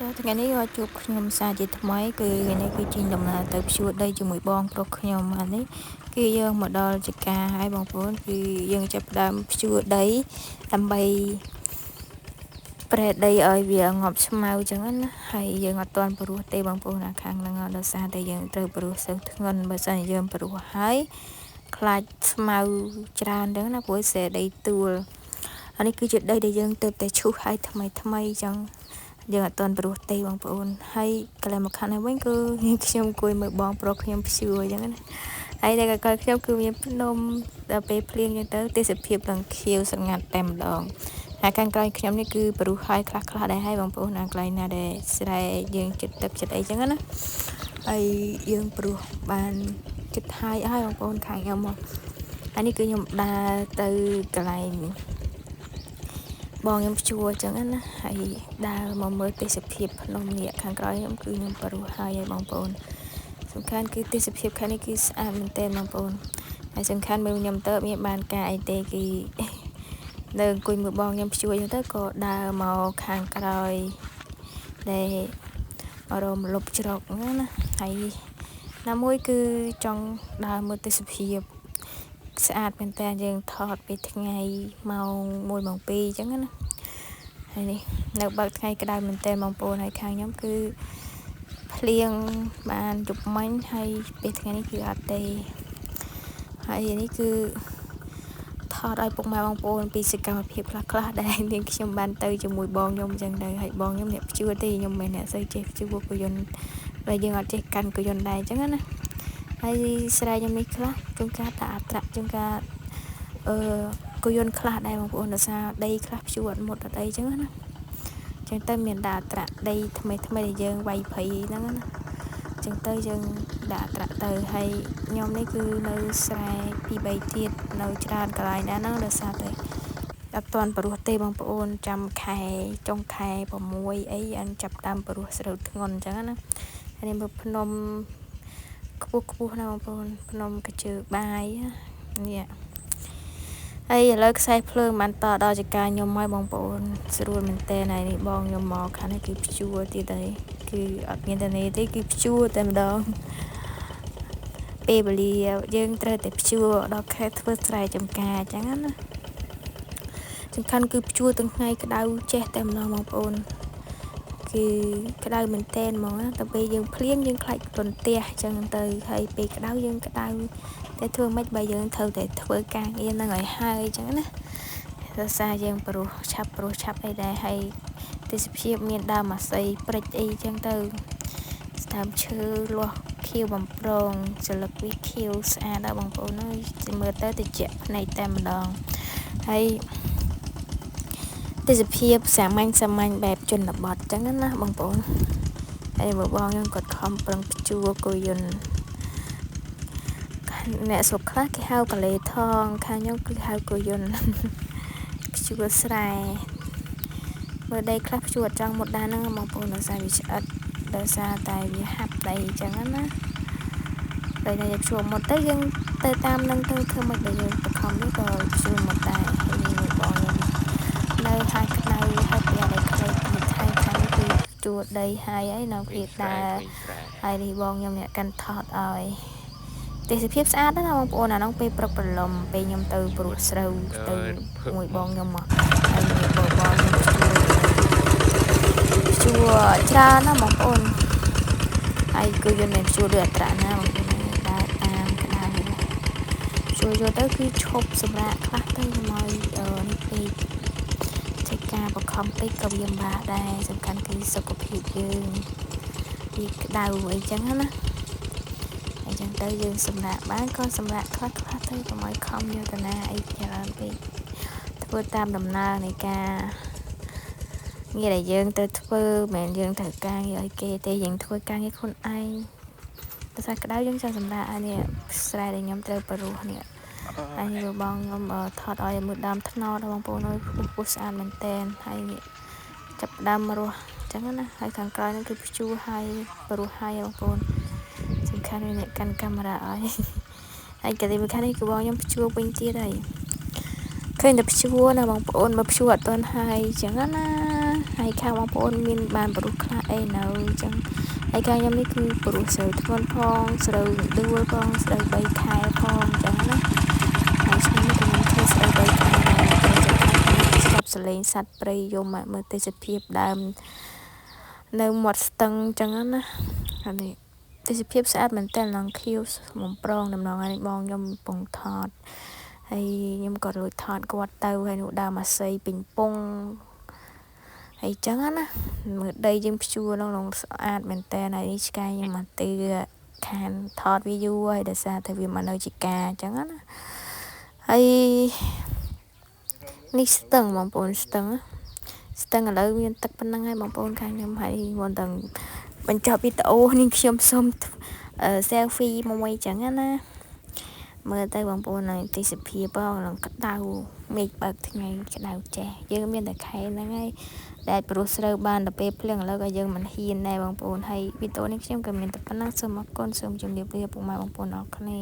ថ្ងៃនេះក៏ជួបខ្ញុំសាជាថ្មីគឺថ្ងៃនេះគឺចេញដំណើរទៅភ្ជួរដីជាមួយបងប្រុសខ្ញុំហើយនេះគឺយើងមកដល់ចការហើយបងប្អូនគឺយើងចាប់ផ្ដើមភ្ជួរដីដើម្បីប្រែដីឲ្យវាងាប់ស្មៅចឹងណាហើយយើងអត់ទាន់ព្រោះទេបងប្អូនអាខាងហ្នឹងដោយសារតែយើងត្រូវព្រោះសូវធ្ងន់បើសិនយើងព្រោះហើយខ្លាចស្មៅច្រើនចឹងណាព្រោះសេដីទួលអានេះគឺជាដីដែលយើងទៅតែឈូសឲ្យថ្មីចឹងយើងអត់ទាន់ព្រោះទេបងប្អូនហើយកន្លែងមកខាងនេះវិញគឺខ្ញុំអង្គុយមើលបងប្រុសខ្ញុំព្យួរអញ្ចឹងណាហើយតែកៅខ្ញុំគឺមានភ្នំដល់ពេលភ្លៀងអញ្ចឹងទៅទេសភាពឡើងខៀវស្រងាត់តែម្ដងហើយខាងក្រោយខ្ញុំនេះគឺព្រោះហើយខ្លះដែរហើយបងប្អូនណាកន្លែងណាដែលស្រែយើងចិត្តទឹកចិត្តអីអញ្ចឹងណាហើយយើងព្រោះបានចិត្តហើយបងប្អូនខាងខ្ញុំមកហើយនេះគឺខ្ញុំដើរទៅកន្លែងបងខ្ញុំព្យួរអញ្ចឹងណាហើយដើរមកមើលទេសភាពភ្នំនេះខាងក្រោយខ្ញុំគឺខ្ញុំព្រោះហើយបងប្អូនសំខាន់គឺទេសភាពខាងនេះគឺស្អាតមែនទែនបងប្អូនហើយសំខាន់មើលខ្ញុំទៅមានបានការអីទេគឺនៅអង្គុយមើលបងខ្ញុំព្យួរអញ្ចឹងទៅក៏ដើរមកខាងក្រោយដែលអរមលប់ជ្រកហ្នឹងណាហើយណាមួយគឺចង់ដើរមើលទេសភាពស្អាតមែនតើយើងថតពេលថ្ងៃម៉ោង1ម៉ោង2អញ្ចឹងណាហើយនេះនៅបើកថ្ងៃក្តៅមែនតើបងប្អូនហើយខាងខ្ញុំគឺភ្លៀងបានយប់មិញហើយពេលថ្ងៃនេះគឺអត់ទេហើយនេះគឺថតឲ្យពុកម៉ែបងប្អូនពីសកម្មភាពខ្លះដែលនាងខ្ញុំបានទៅជាមួយបងខ្ញុំអញ្ចឹងដែរហើយបងខ្ញុំអ្នកព្យួរទេខ្ញុំមិនអ្នកសូវចេះព្យួរគយន្តហើយយើងអត់ចេះកាន់គយន្តដែរអញ្ចឹងណាហើយស្រែខ្ញុំនេះខ្លះជួនកាលដាក់អត្រាជួនកាលគយន្តខ្លះដែរបងប្អូនដោយសារដីខ្លះព្យួរអត់មុតអត់អីអញ្ចឹងណាចឹងទៅមានដាក់អត្រាដីថ្មីដែលយើងវាយព្រៃហ្នឹងណាចឹងទៅយើងដាក់អត្រាទៅហើយខ្ញុំនេះគឺនៅស្រែ2-3ទៀតនៅច្រើនកន្លែងដែរហ្នឹងដោយសារតែអត់ទាន់ព្រោះទេបងប្អូនចាំខែចុងខែ6អីអញចាប់តាមព្រោះស្រូវធ្ងន់អញ្ចឹងណាហើយនេះមើលភ្នំខ្ពស់ណាបងប្អូនភ្នំកជើបាយនេះហើយឥឡូវខ្សែភ្លើងបានតដល់ចការខ្ញុំហើយបងប្អូនស្រួលមែនតើហើយនេះបងខ្ញុំមកខាងនេះគឺព្យួរទៀតហើយគឺអត់មានតែនេះទេគឺព្យួរតែម្ដងពេលវេលាយើងត្រូវតែព្យួរដល់ខែធ្វើស្រែចម្ការអញ្ចឹងណាសំខាន់គឺព្យួរទាំងថ្ងៃក្តៅចេះតែម្ដងបងប្អូនគឺក្តៅមែនតើហ្មងណាតែពេលយើងភ្លៀងយើងខ្លាចទន់ទះអញ្ចឹងទៅហើយពេលក្តៅយើងក្តៅតែធ្វើម៉េចបើយើងត្រូវតែធ្វើការងារហ្នឹងឲ្យហើយអញ្ចឹងណាដោយសារយើងព្រោះឆាប់អីដែរហើយទេសភាពមានដើមអាស័យព្រិចអីអញ្ចឹងទៅដើមឈើលាស់ខៀវបំប្រងចលឹកវាខៀវស្អាតដល់បងប្អូនហើយមើលទៅតិចភ្នែកតែម្ដងហើយទេសភាពសាមញ្ញបែបជនបទអញ្ចឹងណាបងប្អូនហើយមើលបងខ្ញុំគាត់ខំប្រឹងព្យួរគយន្តអ្នកស្រុកខ្លះគេហៅកលេថងខាងខ្ញុំគឺហៅគយន្តព្យួរស្រែមើលដីខ្លះព្យួរអត់ចង់មុតដែរហ្នឹងបងប្អូនដោយសារវាឆ្អិតដោយសារតែវាហាប់ដីអញ្ចឹងណាតែយើងព្យួរមុតទៅយើងទៅតាមនឹងទៅធ្វើមិនដែលយើងបខំនេះក៏ព្យួរមុតដែរហើយនេះបងខ្ញុំនៅហាយក្តៅហើយពីอะไรខ្លីពីថៃខាងនេះគឺព្យួរដីហើយនៅពីដែរហើយនេះបងខ្ញុំអ្នកកាន់ថតឲ្យទេសភាពស្អាតណាបងប្អូនអានោះពេលព្រឹកព្រលឹមពេលខ្ញុំទៅព្រោះស្រូវទៅមួយបងខ្ញុំមកហើយបងខ្ញុំព្យួរច្រើនណាបងប្អូនហើយគឺយើងមិនព្យួរដូចអត្រាណាបងប្អូនដើរតាមក្តៅព្យួរយកទៅគឺឈប់សម្រាប់ខ្លះទៅមកនេះពេកចេះការបខំពេកក៏វាម្បាក់ដែរសំខាន់គឺសុខភាពយើងពីក្តៅអីចឹងណាអញ្ចឹងទៅយើងសម្រាប់បានក៏សម្រាប់ខ្លះទៅកុំឲ្យខំយកតាណាអីច្រើនពេកធ្វើតាមដំណើរនៃការងារដែលយើងទៅធ្វើមិនមែនយើងត្រូវការងារឲ្យគេទេយើងធ្វើការងារខ្លួនឯងដោយសារក្តៅយើងចាំសម្រាប់អានេះស្រែដែលខ្ញុំត្រូវព្រោះនេះហើយបងខ្ញុំថតឲ្យមើលដើមថ្នោតបងប្អូនអើយពុះស្អាតមែនតែនហើយចាប់ដើមរស់អញ្ចឹងណាហើយខាងក្រោយហ្នឹងគឺព្យួរហើយព្រោះហើយបងប្អូនសំខាន់នេះកាន់កាមេរ៉ាឲ្យហើយកាលពីខាងនេះគឺបងខ្ញុំព្យួរវិញទៀតហើយឃើញតែព្យួរណាបងប្អូនបើព្យួរអត់ទាន់ហើយអញ្ចឹងណាហ ហើយខាងបងប្អូនមានបានប្រុសខ្លះអីនៅអញ្ចឹងហើយខាងខ្ញុំនេះគឺប្រុសស្រូវធ្ងន់ផងស្រូវដួលផងស្រូវ3ខែផងអញ្ចឹងណាហើយឆ្នាំនេះខ្ញុំធ្វើស្រូវ3ខែដែរស្ដាប់សលេងសัตว์ព្រៃយំមើលទេសភាពដើមនៅមាត់ស្ទឹងអញ្ចឹងណាហើយនេះទេសភាពស្អាតមែនតើឡងខៀវមុំប្រងដំណងឲ្យបងខ្ញុំកំពុងថតហើយខ្ញុំក៏រួចថតគាត់ទៅហើយនោះដើមអាស័យពេញពងហើយចឹងណាមើលដីយើងភ្ជួរនោះស្អាតមែនតើហើយឆ្កែខ្ញុំមកទិខានថតវាយូរហើយដោយសារតែវាមកនៅជាការចឹងណាហើយនេះស្ទឹងបងប្អូនស្ទឹងឥឡូវមានទឹកប៉ុណ្ណឹងហើយបងប្អូនខាងខ្ញុំហើយមុនទាំងបញ្ចប់វីដេអូនេះខ្ញុំសូមselfie មួយចឹងណាមើលទៅបងប្អូនហើយទេសភាពបងឡើងក្តៅមេឃបើកថ្ងៃក្តៅចេះយើងមានតែខែហ្នឹងហើយដែលប្រុសស្រូវបានទៅពេលភ្លៀងឥឡូវក៏យើងមិនហ៊ានដែរបងប្អូនហើយវីដេអូនេះខ្ញុំក៏មានតែប៉ុណ្ណឹងសូមអរគុណសូមជម្រាបលាពុកម៉ែបងប្អូនអរគ្នា